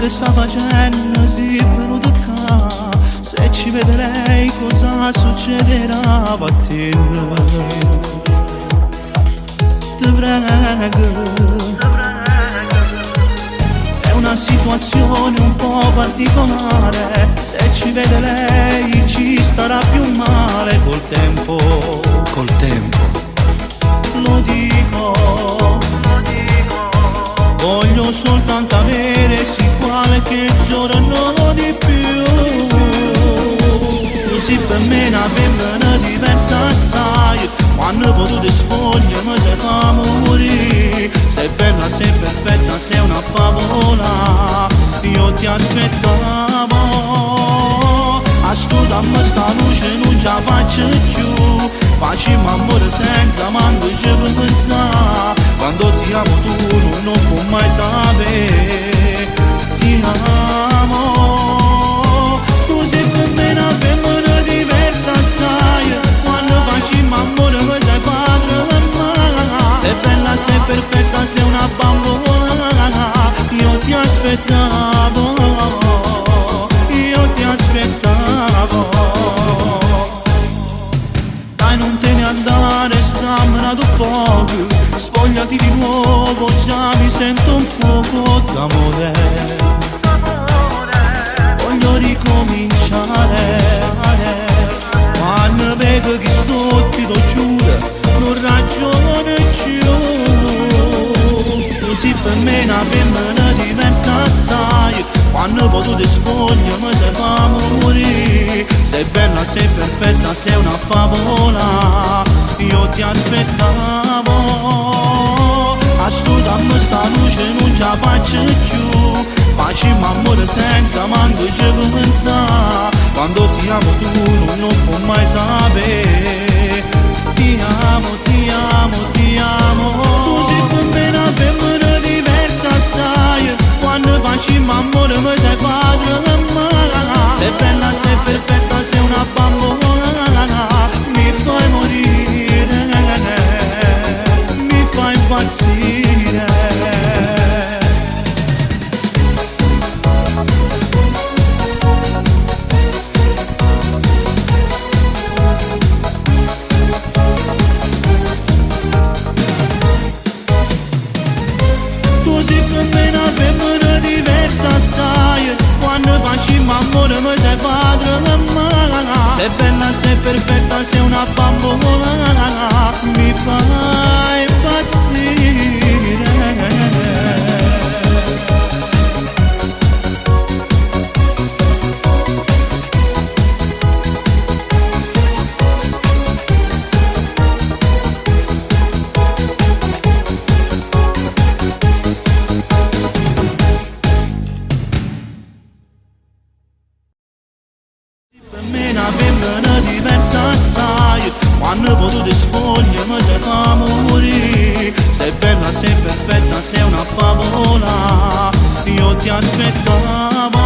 che sta facendo si è venuto qua. Se ci vede lei cosa succederà a te? Ti prego. È una situazione un po' particolare. Se ci vede lei ci starà più male col tempo. Col tempo. Lo dico. Voglio soltanto avere sì qualche giorno di più. Così per me una femmina diversa assai. Quando potete spogliare mi si fa morire. Sei bella, sei perfetta, sei una favola. Io ti aspettavo. A sto dammi sta luce non ce la faccio più. Facciamo amore senza manco ci pensare. Quando ti amo tu non puoi mai sapere. Ti amo. Tu sei per me una femmina diversa sai. Quando facciamo amore mi sei padre ma. Sei bella, sei perfetta, sei una bambola. Io ti aspettavo. Io ti aspettavo. Dai non te ne andare, stammela un poco. Spogliati di nuovo, già mi sento un fuoco d'amore. Voglio ricominciare. Quando vedo che sto ti do giuro, non ragiono più. Così per me una femmina diversa assai. Quando potete spogliare mi si fa morire. Sei bella, sei perfetta, sei una favola. Io ti aspettavo. A sto dammi sta luce non ce la faccio più. Facciamo amore senza manco ci pensare. Quando ti amo tu non puoi mai sapere. Ti amo, ti amo, ti amo. Tu sei per me una femmina diversa sai. Quando facciamo amore mi sei padre ma. Sei bella, sei perfetta, sei una bambola. Mi fai morire, mi fai impazzire. Tu sei per me una femmina diversa sai. Quando facciamo amore mi sei padre ma. Sei bella, sei perfetta, sei una bambola. Mi fai impazzire. Per me una femmina diversa assai. Quando potete spogliare mi si fa morire. Sei bella, sei perfetta, sei una favola. Io ti aspettavo.